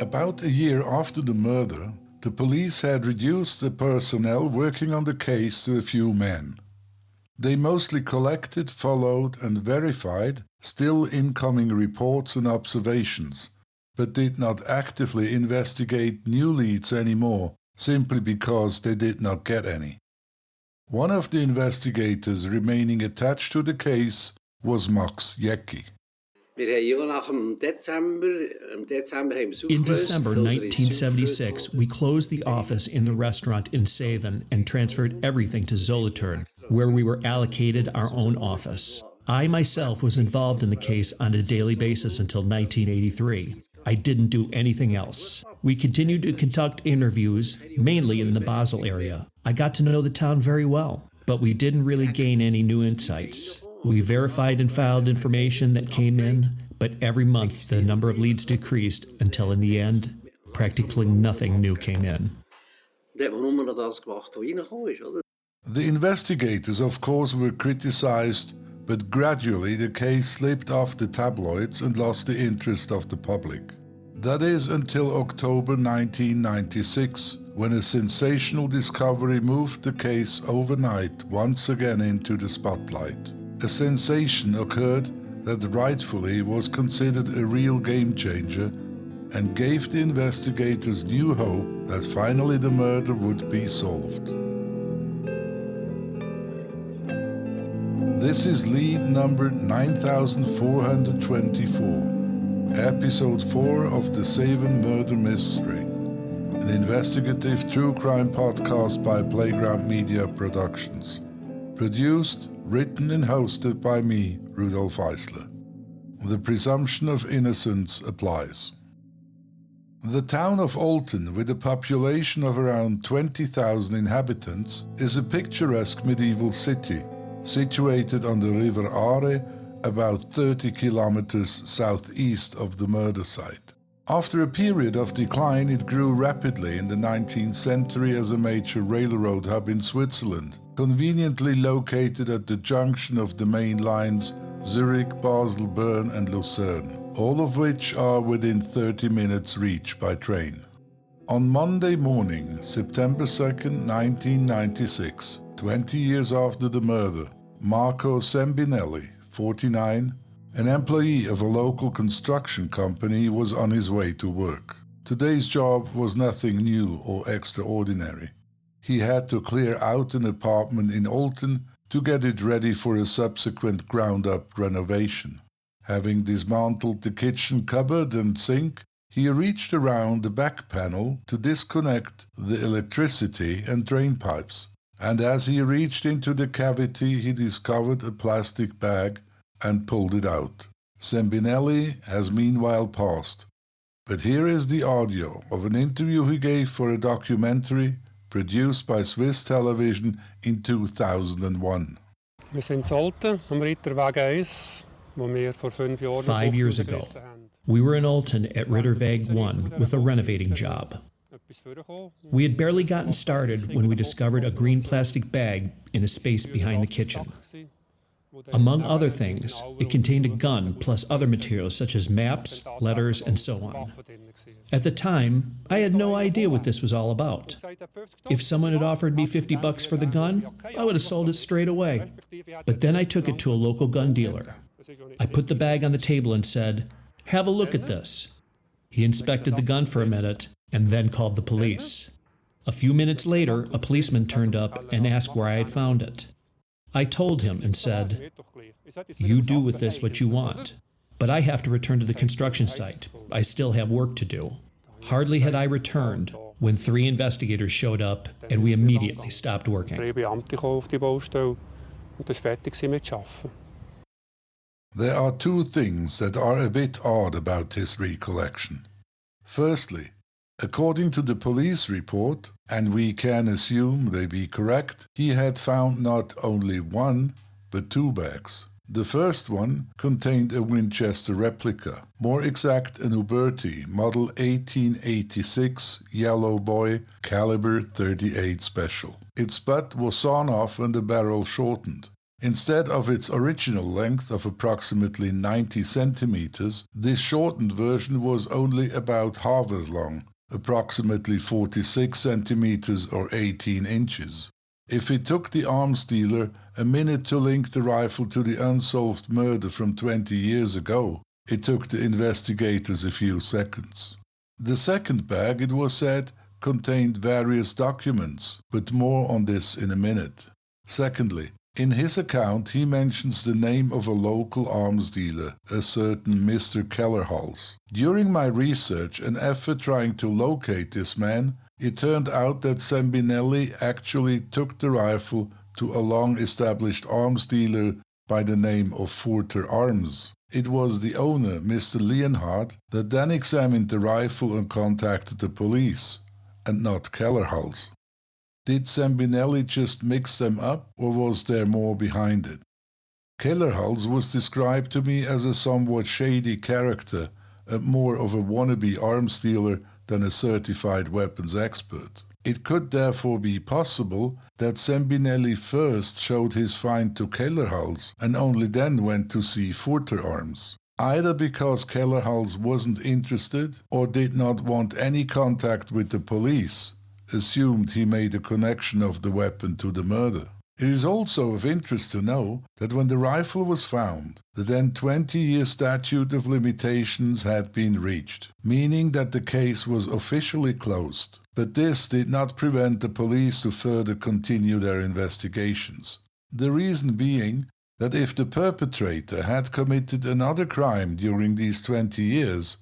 About a year after the murder, the police had reduced the personnel working on the case to a few men. They mostly collected, followed and verified still incoming reports and observations, but did not actively investigate new leads anymore, simply because they did not get any. One of the investigators remaining attached to the case was Max Jäcki. In December 1976, we closed the office in the restaurant in Seven and transferred everything to Solothurn, where we were allocated our own office. I myself was involved in the case on a daily basis until 1983. I didn't do anything else. We continued to conduct interviews, mainly in the Basel area. I got to know the town very well, but we didn't really gain any new insights. We verified and filed information that came in, but every month the number of leads decreased until in the end, practically nothing new came in. The investigators, of course, were criticized, but gradually the case slipped off the tabloids and lost the interest of the public. That is until October 1996, when a sensational discovery moved the case overnight once again into the spotlight. A sensation occurred that rightfully was considered a real game changer and gave the investigators new hope that finally the murder would be solved. This is lead number 9424, episode 4 of the Seven Murder Mystery, an investigative true crime podcast by Playground Media Productions. Produced, written and hosted by me, Rudolf Eisler. The presumption of innocence applies. The town of Olten, with a population of around 20,000 inhabitants, is a picturesque medieval city situated on the river Aare, about 30 kilometers southeast of the murder site. After a period of decline, it grew rapidly in the 19th century as a major railroad hub in Switzerland, conveniently located at the junction of the main lines Zurich, Basel, Bern and Lucerne, all of which are within 30 minutes reach by train. On Monday morning, September 2nd, 1996, 20 years after the murder, Marco Sembinelli, 49, an employee of a local construction company, was on his way to work. Today's job was nothing new or extraordinary. He had to clear out an apartment in Olten to get it ready for a subsequent ground-up renovation. Having dismantled the kitchen cupboard and sink, he reached around the back panel to disconnect the electricity and drain pipes. And as he reached into the cavity, he discovered a plastic bag and pulled it out. Sembinelli has meanwhile passed. But here is the audio of an interview he gave for a documentary produced by Swiss Television in 2001. Wir sind in Olten am Ritterweg 1, wo wir vor 5 Jahren 5 years ago, we were in Olten at Ritterweg 1 with a renovating job. We had barely gotten started when we discovered a green plastic bag in a space behind the kitchen. Among other things, it contained a gun plus other materials such as maps, letters, and so on. At the time, I had no idea what this was all about. If someone had offered me $50 for the gun, I would have sold it straight away. But then I took it to a local gun dealer. I put the bag on the table and said, "Have a look at this." He inspected the gun for a minute and then called the police. A few minutes later, a policeman turned up and asked where I had found it. I told him and said, "You do with this what you want, but I have to return to the construction site. I still have work to do." Hardly had I returned when 3 investigators showed up and we immediately stopped working. There are 2 things that are a bit odd about his recollection. Firstly, according to the police report, and we can assume they be correct, he had found not only 1, but 2 bags. The first one contained a Winchester replica, more exact an Uberti, model 1886, Yellow Boy, caliber .38 special. Its butt was sawn off and the barrel shortened. Instead of its original length of approximately 90 centimeters, this shortened version was only about half as long, approximately 46 centimeters or 18 inches. If it took the arms dealer a minute to link the rifle to the unsolved murder from 20 years ago, it took the investigators a few seconds. The second bag, it was said, contained various documents, but more on this in a minute. Secondly, in his account he mentions the name of a local arms dealer, a certain Mr. Kellerhals. During my research and effort trying to locate this man, it turned out that Sembinelli actually took the rifle to a long-established arms dealer by the name of Furter Arms. It was the owner, Mr. Leonhard, that then examined the rifle and contacted the police, and not Kellerhals. Did Sembinelli just mix them up, or was there more behind it? Kellerhals was described to me as a somewhat shady character and more of a wannabe arms dealer than a certified weapons expert. It could therefore be possible that Sembinelli first showed his find to Kellerhals and only then went to see Furter Arms, either because Kellerhals wasn't interested or did not want any contact with the police, assumed he made a connection of the weapon to the murder. It is also of interest to know that when the rifle was found, the then 20-year statute of limitations had been reached, meaning that the case was officially closed. But this did not prevent the police to further continue their investigations. The reason being that if the perpetrator had committed another crime during these 20 years,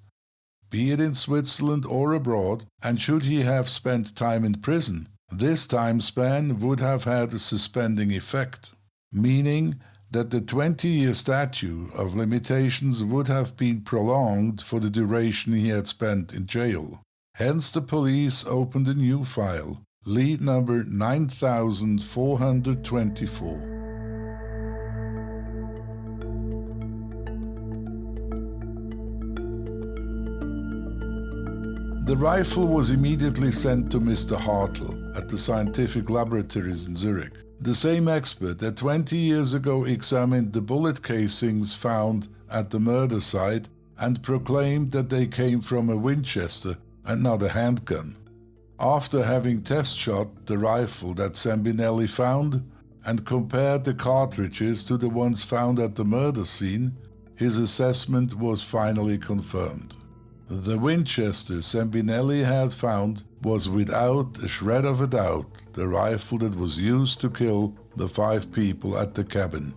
be it in Switzerland or abroad, and should he have spent time in prison, this time span would have had a suspending effect, meaning that the 20-year statute of limitations would have been prolonged for the duration he had spent in jail. Hence the police opened a new file, lead number 9424. The rifle was immediately sent to Mr. Hartl at the scientific laboratories in Zurich, the same expert that 20 years ago examined the bullet casings found at the murder site and proclaimed that they came from a Winchester and not a handgun. After having test shot the rifle that Sembinelli found and compared the cartridges to the ones found at the murder scene, his assessment was finally confirmed. The Winchester Sembinelli had found was without a shred of a doubt the rifle that was used to kill the 5 people at the cabin.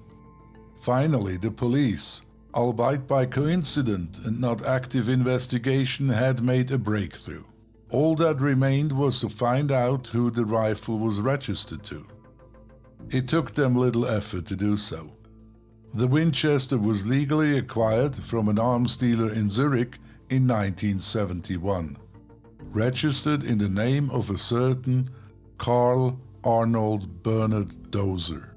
Finally, the police, albeit by coincident and not active investigation, had made a breakthrough. All that remained was to find out who the rifle was registered to. It took them little effort to do so. The Winchester was legally acquired from an arms dealer in Zurich in 1971, registered in the name of a certain Karl Arnold Bernard Dozer.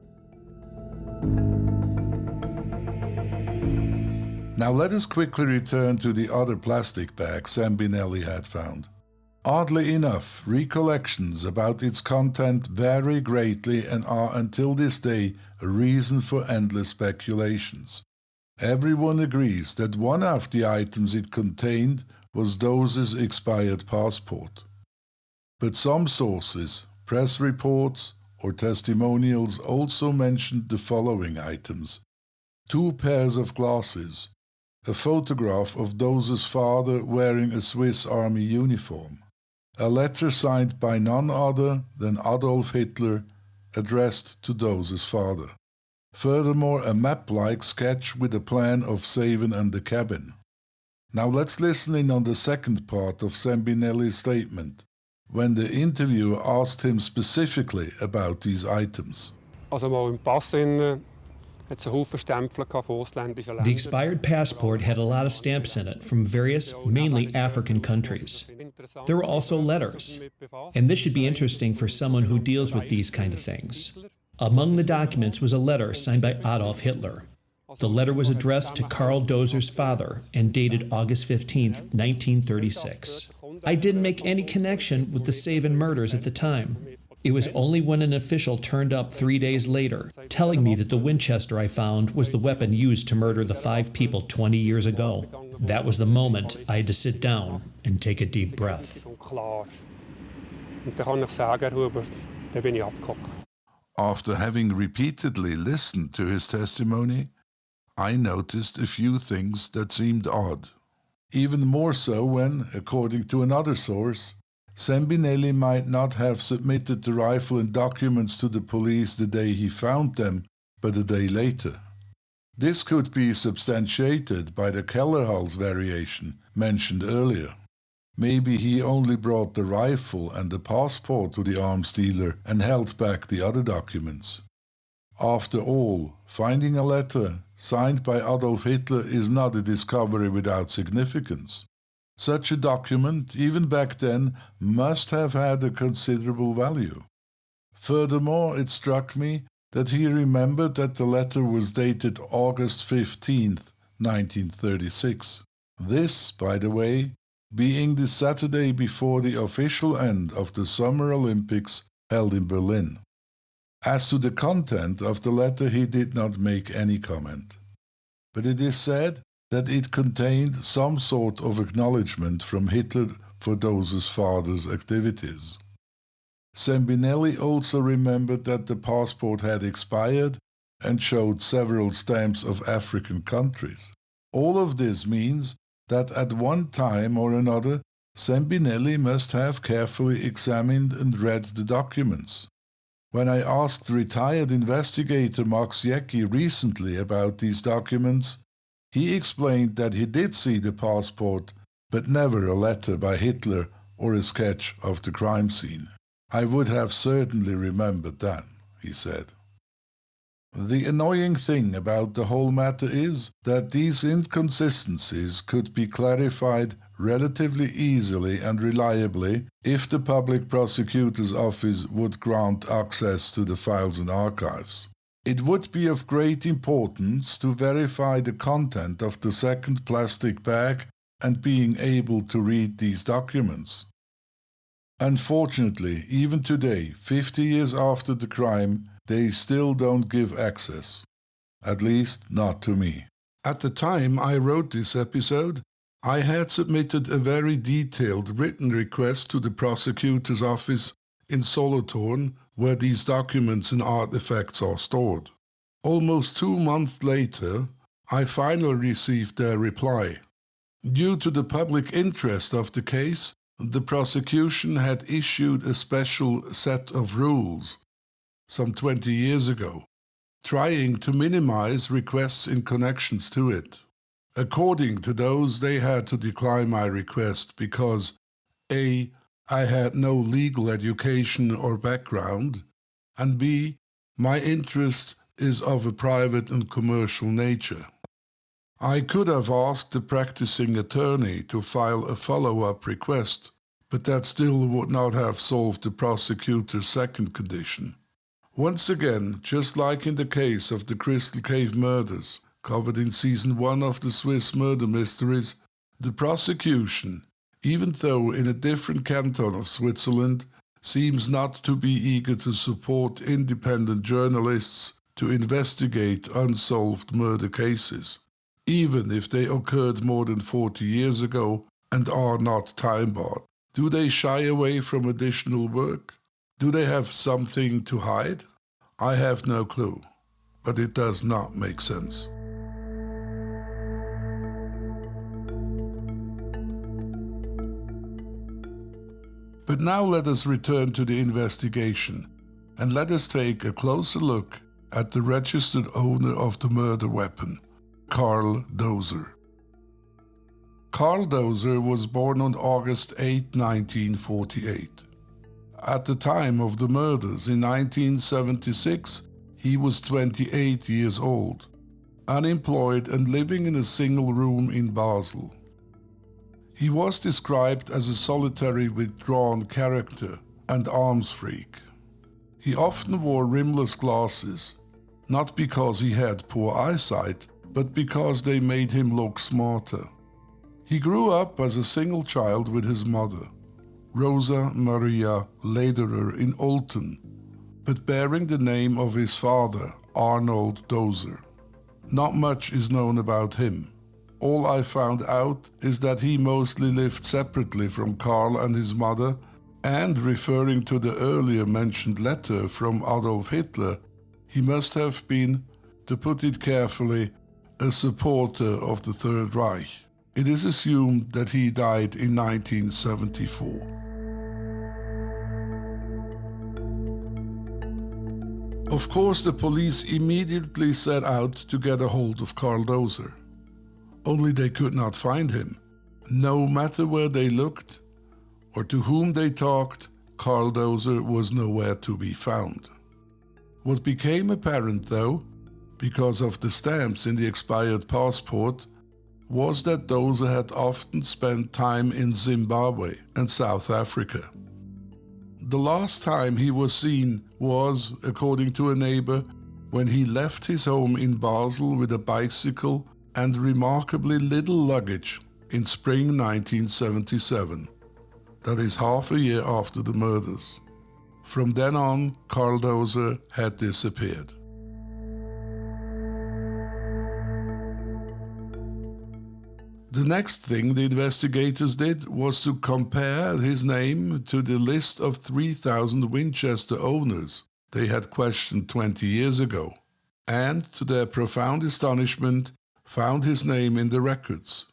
Now let us quickly return to the other plastic bag Sembinelli had found. Oddly enough, recollections about its content vary greatly and are until this day a reason for endless speculations. Everyone agrees that one of the items it contained was Dozer's expired passport. But some sources, press reports, or testimonials also mentioned the following items: 2 pairs of glasses, a photograph of Dozer's father wearing a Swiss Army uniform, a letter signed by none other than Adolf Hitler addressed to Dozer's father. Furthermore, a map-like sketch with a plan of Saven and the cabin. Now let's listen in on the second part of Sembinelli's statement, when the interviewer asked him specifically about these items. The expired passport had a lot of stamps in it from various, mainly African countries. There were also letters, and this should be interesting for someone who deals with these kind of things. Among the documents was a letter signed by Adolf Hitler. The letter was addressed to Karl Dozer's father and dated August 15, 1936. I didn't make any connection with the Saven murders at the time. It was only when an official turned up 3 days later, telling me that the Winchester I found was the weapon used to murder the 5 people 20 years ago. That was the moment I had to sit down and take a deep breath. After having repeatedly listened to his testimony, I noticed a few things that seemed odd. Even more so when, according to another source, Sembinelli might not have submitted the rifle and documents to the police the day he found them, but a day later. This could be substantiated by the Kellerhals variation mentioned earlier. Maybe he only brought the rifle and the passport to the arms dealer and held back the other documents. After all, finding a letter signed by Adolf Hitler is not a discovery without significance. Such a document, even back then, must have had a considerable value. Furthermore, it struck me that he remembered that the letter was dated August 15, 1936. This, by the way, being the Saturday before the official end of the Summer Olympics held in Berlin. As to the content of the letter, he did not make any comment. But it is said that it contained some sort of acknowledgement from Hitler for Dose's father's activities. Sembinelli also remembered that the passport had expired and showed several stamps of African countries. All of this means that at one time or another, Sembinelli must have carefully examined and read the documents. When I asked retired investigator Max Jecki recently about these documents, he explained that he did see the passport, but never a letter by Hitler or a sketch of the crime scene. I would have certainly remembered that, he said. The annoying thing about the whole matter is that these inconsistencies could be clarified relatively easily and reliably if the public prosecutor's office would grant access to the files and archives. It would be of great importance to verify the content of the second plastic bag and being able to read these documents. Unfortunately, even today, 50 years after the crime, they still don't give access. At least, not to me. At the time I wrote this episode, I had submitted a very detailed written request to the prosecutor's office in Solothurn, where these documents and artifacts are stored. Almost 2 months later, I finally received their reply. Due to the public interest of the case, the prosecution had issued a special set of rules some 20 years ago, trying to minimize requests in connections to it. According to those, they had to decline my request because A. I had no legal education or background, and B. My interest is of a private and commercial nature. I could have asked the practicing attorney to file a follow-up request, but that still would not have solved the prosecutor's second condition. Once again, just like in the case of the Crystal Cave murders, covered in Season 1 of the Swiss Murder Mysteries, the prosecution, even though in a different canton of Switzerland, seems not to be eager to support independent journalists to investigate unsolved murder cases, even if they occurred more than 40 years ago and are not time-barred. Do they shy away from additional work? Do they have something to hide? I have no clue, but it does not make sense. But now let us return to the investigation, and let us take a closer look at the registered owner of the murder weapon, Karl Doser. Karl Doser was born on August 8, 1948. At the time of the murders in 1976, he was 28 years old, unemployed and living in a single room in Basel. He was described as a solitary, withdrawn character and arms freak. He often wore rimless glasses, not because he had poor eyesight, but because they made him look smarter. He grew up as a single child with his mother. Rosa Maria Lederer in Olten, but bearing the name of his father, Arnold Dozer. Not much is known about him. All I found out is that he mostly lived separately from Karl and his mother, and referring to the earlier mentioned letter from Adolf Hitler, he must have been, to put it carefully, a supporter of the Third Reich. It is assumed that he died in 1974. Of course, the police immediately set out to get a hold of Karl Dozer. Only they could not find him. No matter where they looked or to whom they talked, Karl Dozer was nowhere to be found. What became apparent, though, because of the stamps in the expired passport, was that Dozer had often spent time in Zimbabwe and South Africa. The last time he was seen was, according to a neighbor, when he left his home in Basel with a bicycle and remarkably little luggage in spring 1977. That is half a year after the murders. From then on, Karl Dozer had disappeared. The next thing the investigators did was to compare his name to the list of 3,000 Winchester owners they had questioned 20 years ago, and to their profound astonishment, found his name in the records.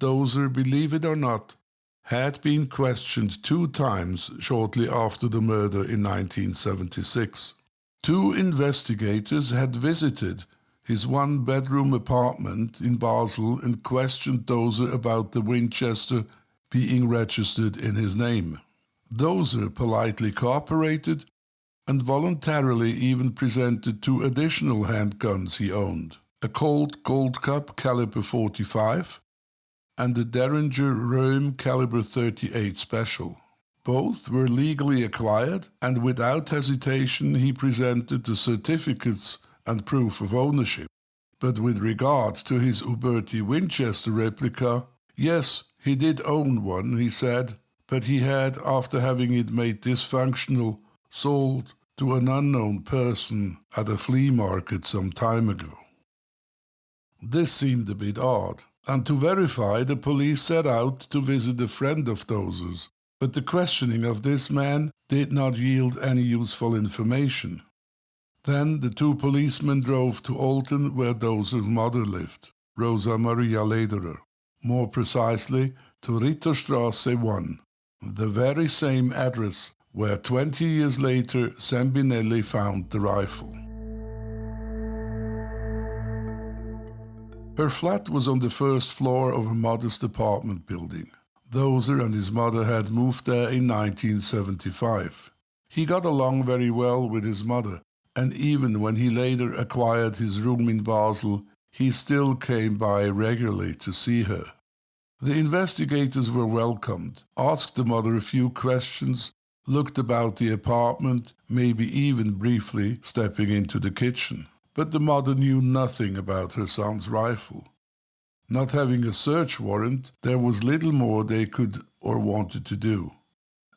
Dozer, believe it or not, had been questioned 2 times shortly after the murder in 1976. 2 investigators had visited his 1-bedroom apartment in Basel and questioned Dozer about the Winchester being registered in his name. Dozer politely cooperated and voluntarily even presented 2 additional handguns he owned, a Colt Gold Cup caliber 45 and a Derringer Röhm caliber 38 special. Both were legally acquired, and without hesitation he presented the certificates and proof of ownership. But with regard to his Uberti Winchester replica, yes, he did own one, he said, but he had, after having it made dysfunctional, sold to an unknown person at a flea market some time ago. This seemed a bit odd, and to verify, the police set out to visit a friend of Dozer's, but the questioning of this man did not yield any useful information. Then the 2 policemen drove to Olten, where Dozer's mother lived, Rosa Maria Lederer, more precisely to Ritterstrasse 1, the very same address where 20 years later Sembinelli found the rifle. Her flat was on the first floor of a modest apartment building. Dozer and his mother had moved there in 1975. He got along very well with his mother, and even when he later acquired his room in Basel, he still came by regularly to see her. The investigators were welcomed, asked the mother a few questions, looked about the apartment, maybe even briefly stepping into the kitchen. But the mother knew nothing about her son's rifle. Not having a search warrant, there was little more they could or wanted to do.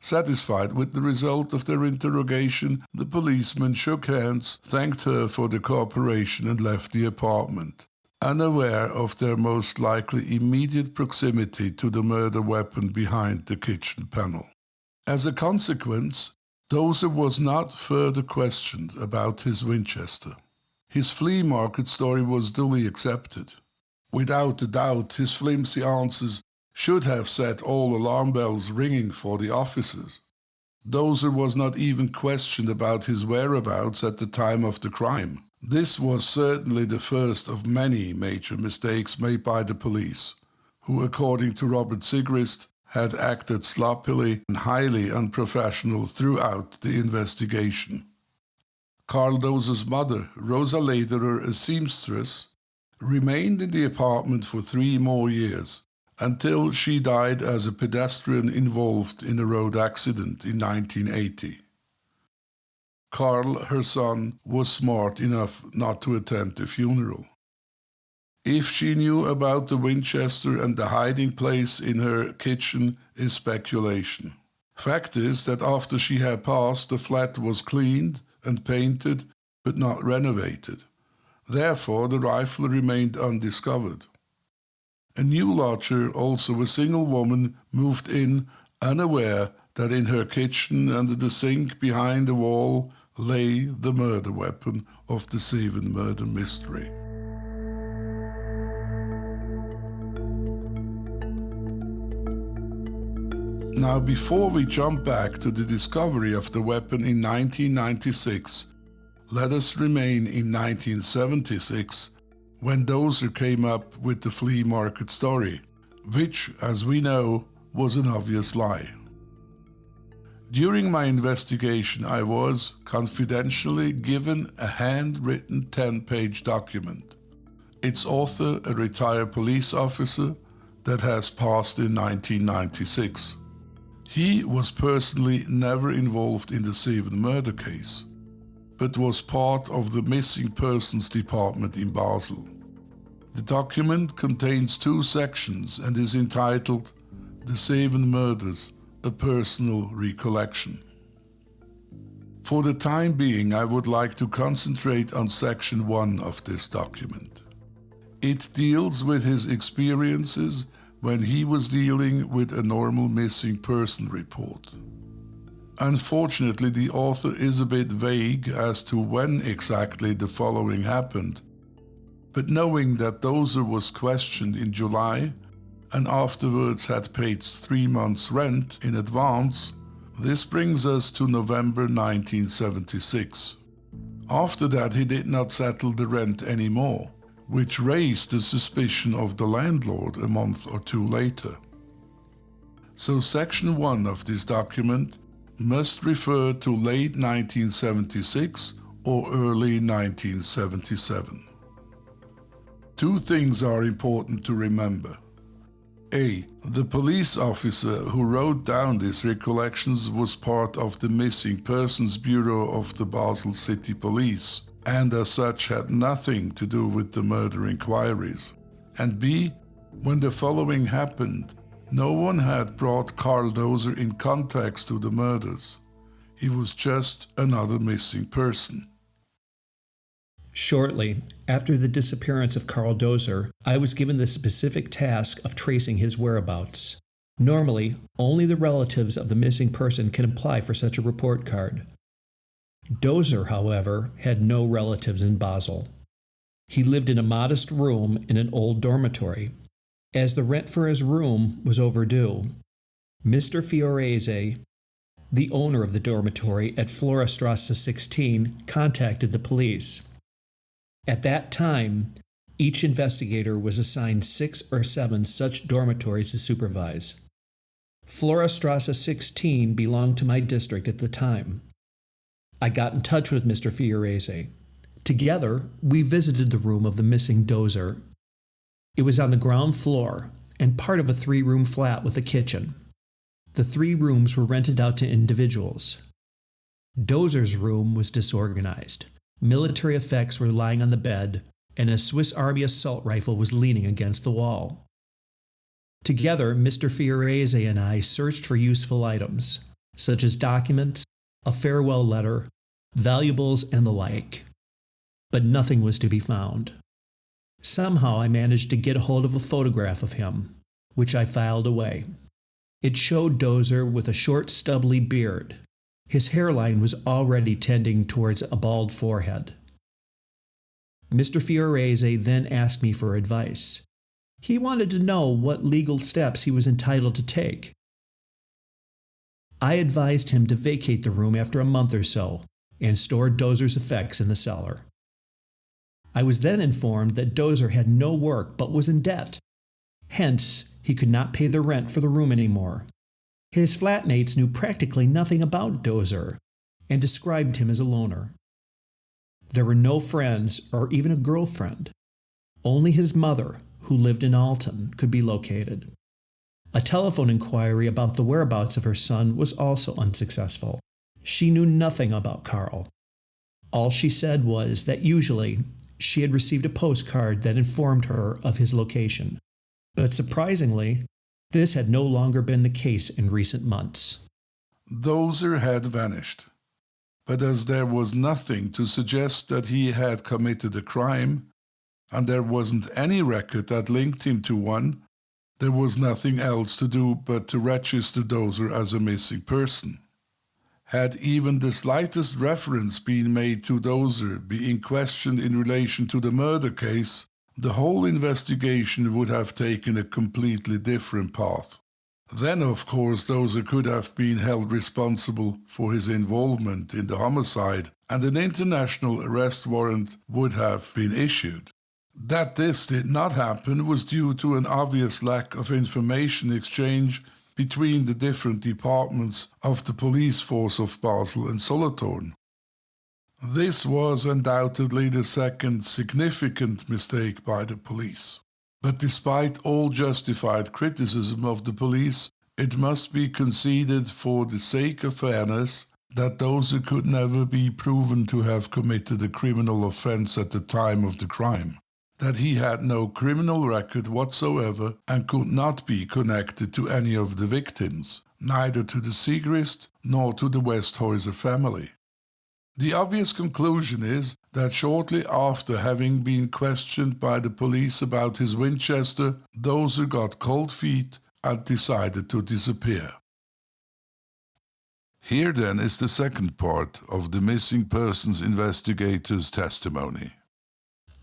Satisfied with the result of their interrogation, the policeman shook hands, thanked her for the cooperation and left the apartment, unaware of their most likely immediate proximity to the murder weapon behind the kitchen panel. As a consequence, Dozer was not further questioned about his Winchester. His flea market story was duly accepted. Without a doubt, his flimsy answers should have set all alarm bells ringing for the officers. Dozer was not even questioned about his whereabouts at the time of the crime. This was certainly the first of many major mistakes made by the police, who, according to Robert Sigrist, had acted sloppily and highly unprofessional throughout the investigation. Karl Dozer's mother, Rosa Lederer, a seamstress, remained in the apartment for 3 more years, until she died as a pedestrian involved in a road accident in 1980. Karl, her son, was smart enough not to attend the funeral. If she knew about the Winchester and the hiding place in her kitchen is speculation. Fact is that after she had passed, the flat was cleaned and painted, but not renovated. Therefore, the rifle remained undiscovered. A new lodger, also a single woman, moved in, unaware that in her kitchen under the sink behind the wall lay the murder weapon of the Seven murder mystery. Now, before we jump back to the discovery of the weapon in 1996, let us remain in 1976, when Dozer came up with the flea market story, which, as we know, was an obvious lie. During my investigation, I was confidentially given a handwritten 10-page document. Its author, a retired police officer that has passed in 1996. He was personally never involved in the Seven murder case, but was part of the missing persons department in Basel. The document contains 2 sections and is entitled The Seven Murders, a Personal Recollection. For the time being, I would like to concentrate on section 1 of this document. It deals with his experiences when he was dealing with a normal missing person report. Unfortunately, the author is a bit vague as to when exactly the following happened, but knowing that Dozer was questioned in July and afterwards had paid 3 months' rent in advance, this brings us to November 1976. After that, he did not settle the rent anymore, which raised the suspicion of the landlord a month or 2 later. So section 1 of this document must refer to late 1976 or early 1977. 2 things are important to remember. A. The police officer who wrote down these recollections was part of the Missing Persons Bureau of the Basel City Police, and as such had nothing to do with the murder inquiries. And B. When the following happened, no one had brought Karl Dozer in context to the murders. He was just another missing person. Shortly after the disappearance of Karl Dozer, I was given the specific task of tracing his whereabouts. Normally, only the relatives of the missing person can apply for such a report card. Dozer, however, had no relatives in Basel. He lived in a modest room in an old dormitory. As the rent for his room was overdue, Mr. Fiorese, the owner of the dormitory at Florastrasse 16, contacted the police. At that time, each investigator was assigned 6 or 7 such dormitories to supervise. Florastrasse 16 belonged to my district at the time. I got in touch with Mr. Fiorese. Together, we visited the room of the missing Dozer. It was on the ground floor and part of a 3-room flat with a kitchen. The 3 rooms were rented out to individuals. Dozer's room was disorganized. Military effects were lying on the bed, and a Swiss Army assault rifle was leaning against the wall. Together, Mr. Fiorese and I searched for useful items, such as documents, a farewell letter, valuables, and the like. But nothing was to be found. Somehow I managed to get a hold of a photograph of him, which I filed away. It showed Dozer with a short, stubbly beard. His hairline was already tending towards a bald forehead. Mr. Fiorese then asked me for advice. He wanted to know what legal steps he was entitled to take. I advised him to vacate the room after a month or so and store Dozer's effects in the cellar. I was then informed that Dozer had no work but was in debt. Hence, he could not pay the rent for the room anymore. His flatmates knew practically nothing about Dozer and described him as a loner. There were no friends or even a girlfriend. Only his mother, who lived in Olten, could be located. A telephone inquiry about the whereabouts of her son was also unsuccessful. She knew nothing about Karl. All she said was that usually she had received a postcard that informed her of his location. But surprisingly, this had no longer been the case in recent months. Dozer had vanished. But as there was nothing to suggest that he had committed a crime, and there wasn't any record that linked him to one, there was nothing else to do but to register Dozer as a missing person. Had even the slightest reference been made to Dozer being questioned in relation to the murder case, the whole investigation would have taken a completely different path. Then, of course, Dozer could have been held responsible for his involvement in the homicide, and an international arrest warrant would have been issued. That this did not happen was due to an obvious lack of information exchange between the different departments of the police force of Basel and Solothurn. This was undoubtedly the second significant mistake by the police. But despite all justified criticism of the police, it must be conceded for the sake of fairness that Dozer could never be proven to have committed a criminal offense at the time of the crime, that he had no criminal record whatsoever and could not be connected to any of the victims, neither to the Siegrist nor to the Westhäuser family. The obvious conclusion is that shortly after having been questioned by the police about his Winchester, Dozer got cold feet and decided to disappear. Here then is the second part of the missing persons investigator's testimony.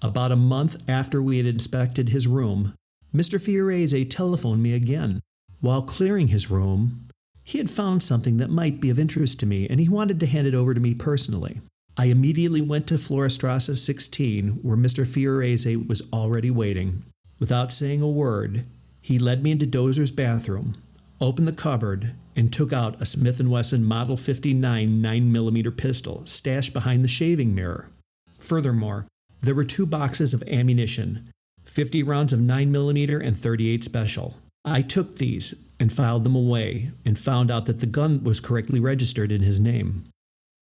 About a month after we had inspected his room, Mr. Fiorese telephoned me again. While clearing his room, he had found something that might be of interest to me, and he wanted to hand it over to me personally. I immediately went to Florastrasse 16, where Mr. Fiorese was already waiting. Without saying a word, he led me into Dozer's bathroom, opened the cupboard, and took out a Smith & Wesson Model 59 9mm pistol stashed behind the shaving mirror. Furthermore, there were 2 boxes of ammunition, 50 rounds of 9mm and 38 Special. I took these and filed them away and found out that the gun was correctly registered in his name.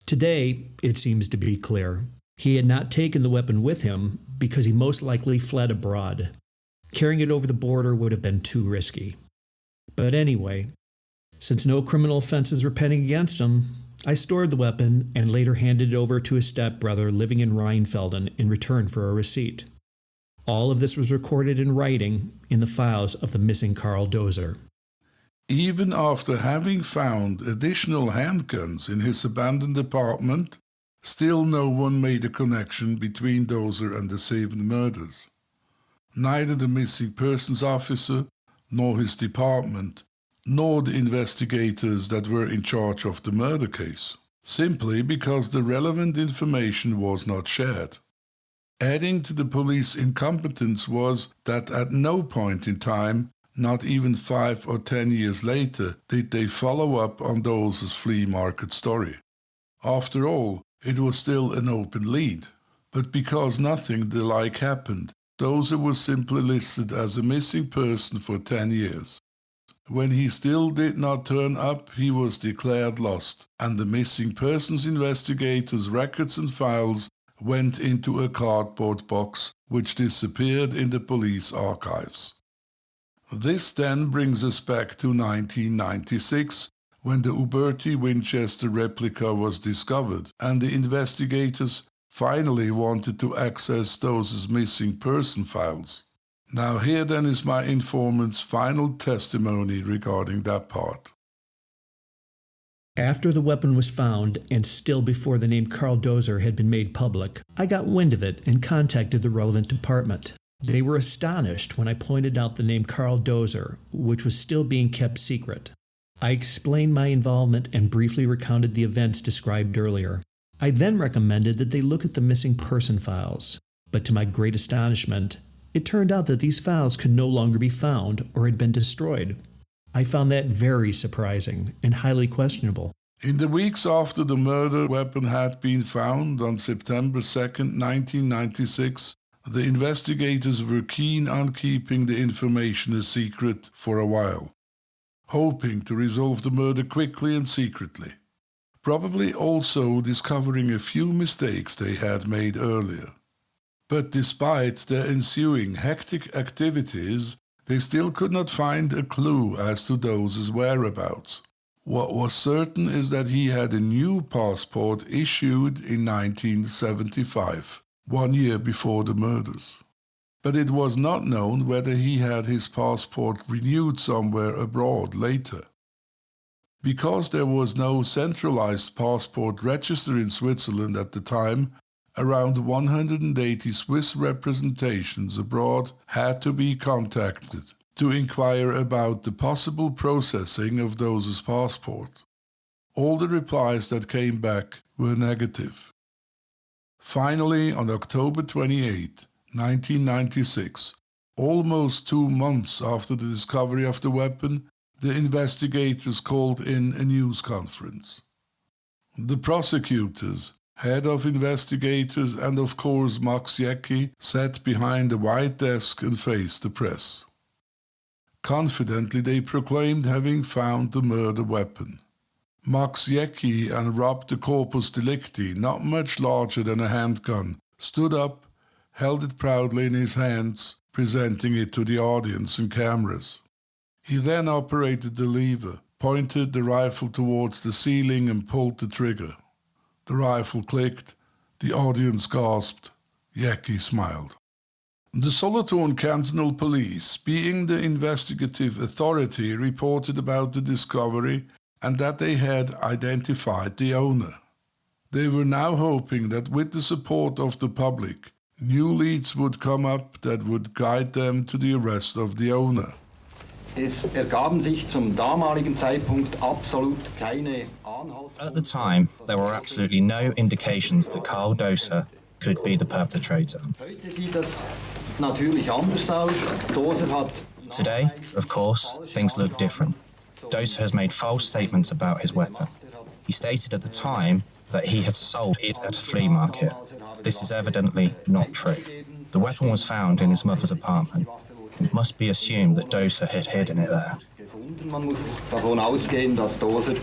Today, it seems to be clear, he had not taken the weapon with him because he most likely fled abroad. Carrying it over the border would have been too risky. But anyway, since no criminal offenses were pending against him, I stored the weapon and later handed it over to his stepbrother living in Rheinfelden in return for a receipt. All of this was recorded in writing in the files of the missing Karl Dozer. Even after having found additional handguns in his abandoned apartment, still no one made a connection between Dozer and the 7 murders. Neither the missing persons officer, nor his department, nor the investigators that were in charge of the murder case, simply because the relevant information was not shared. Adding to the police incompetence was that at no point in time, not even 5 or 10 years later, did they follow up on Dozer's flea market story. After all, it was still an open lead, but because nothing the like happened, Dozer was simply listed as a missing person for 10 years. When he still did not turn up, he was declared lost, and the missing persons investigators' records and files went into a cardboard box which disappeared in the police archives. This then brings us back to 1996, when the Uberti Winchester replica was discovered, and the investigators finally wanted to access Dozer's missing person files. Now here then is my informant's final testimony regarding that part. After the weapon was found, and still before the name Karl Dozer had been made public, I got wind of it and contacted the relevant department. They were astonished when I pointed out the name Karl Dozer, which was still being kept secret. I explained my involvement and briefly recounted the events described earlier. I then recommended that they look at the missing person files, but to my great astonishment, it turned out that these files could no longer be found or had been destroyed. I found that very surprising and highly questionable. In the weeks after the murder weapon had been found on September 2nd, 1996, the investigators were keen on keeping the information a secret for a while, hoping to resolve the murder quickly and secretly, probably also discovering a few mistakes they had made earlier. But despite their ensuing hectic activities, they still could not find a clue as to Dozer's whereabouts. What was certain is that he had a new passport issued in 1975, 1 year before the murders. But it was not known whether he had his passport renewed somewhere abroad later. Because there was no centralized passport register in Switzerland at the time, around 180 Swiss representations abroad had to be contacted to inquire about the possible processing of Dozer's passport. All the replies that came back were negative. Finally, on October 28, 1996, almost 2 months after the discovery of the weapon, the investigators called in a news conference. The prosecutors, head of investigators, and of course Max Jäcki sat behind a white desk and faced the press. Confidently they proclaimed having found the murder weapon. Max Jäcki unwrapped the corpus delicti, not much larger than a handgun, stood up, held it proudly in his hands, presenting it to the audience and cameras. He then operated the lever, pointed the rifle towards the ceiling and pulled the trigger. The rifle clicked, the audience gasped, Jäcki smiled. The Solothurn Cantonal Police, being the investigative authority, reported about the discovery and that they had identified the owner. They were now hoping that with the support of the public, new leads would come up that would guide them to the arrest of the owner. Es ergaben sich zum damaligen Zeitpunkt absolut keine Anhaltspunkte. At the time, there were absolutely no indications that Karl Doser could be the perpetrator. Heute sieht das natürlich anders aus. Doser hat Today, of course, things look different. Doser has made false statements about his weapon. He stated at the time that he had sold it at a flea market. This is evidently not true. The weapon was found in his mother's apartment. It must be assumed that Doser had hidden it there. Man muss davon ausgehen, dass Doser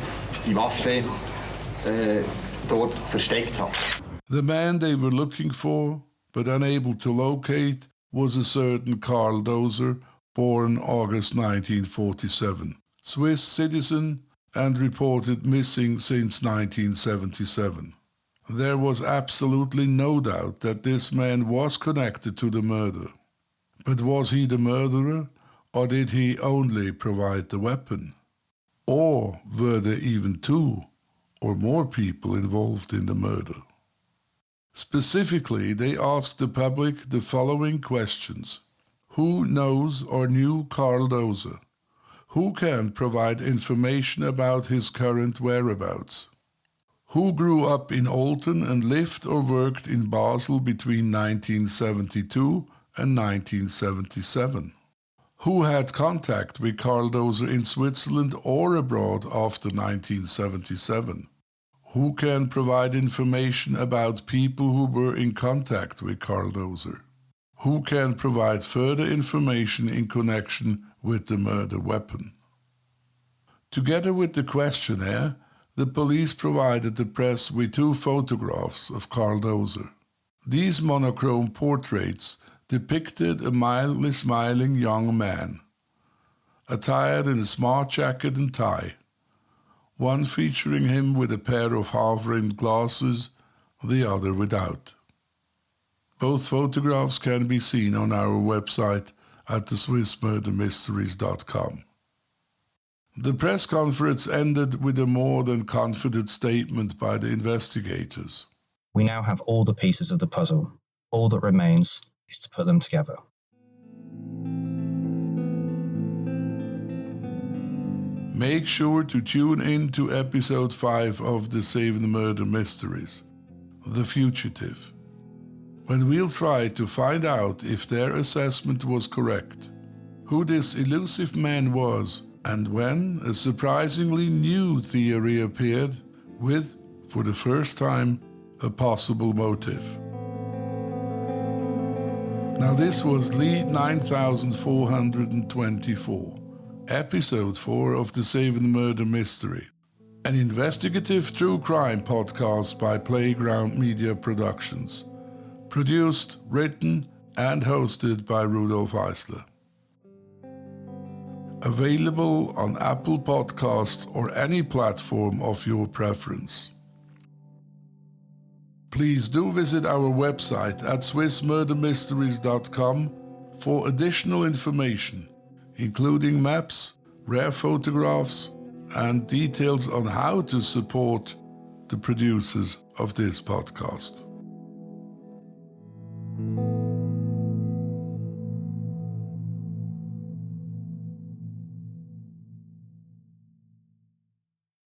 die Waffe dort versteckt hat. The man they were looking for, but unable to locate, was a certain Karl Doser, born August 1947, Swiss citizen and reported missing since 1977. There was absolutely no doubt that this man was connected to the murder. But was he the murderer, or did he only provide the weapon? Or were there even 2 or more people involved in the murder? Specifically, they asked the public the following questions. Who knows or knew Karl Doser? Who can provide information about his current whereabouts? Who grew up in Olten and lived or worked in Basel between 1972 and 1977? Who had contact with Karl Doser in Switzerland or abroad after 1977? Who can provide information about people who were in contact with Karl Doser? Who can provide further information in connection with the murder weapon? Together with the questionnaire, the police provided the press with 2 photographs of Karl Doser. These monochrome portraits depicted a mildly smiling young man, attired in a smart jacket and tie, one featuring him with a pair of half-rimmed glasses, the other without. Both photographs can be seen on our website at theswissmurdermysteries.com. The press conference ended with a more than confident statement by the investigators. We now have all the pieces of the puzzle. All that remains is to put them together. Make sure to tune in to episode 5 of the Seven Murder Mysteries, The Fugitive, when we'll try to find out if their assessment was correct, who this elusive man was, and when a surprisingly new theory appeared with, for the first time, a possible motive. Now this was Lead 9424, Episode 4 of the Seven Murder Mystery, an investigative true crime podcast by Playground Media Productions, produced, written, and hosted by Rudolf Eisler. Available on Apple Podcasts or any platform of your preference. Please do visit our website at swissmurdermysteries.com for additional information, including maps, rare photographs, and details on how to support the producers of this podcast.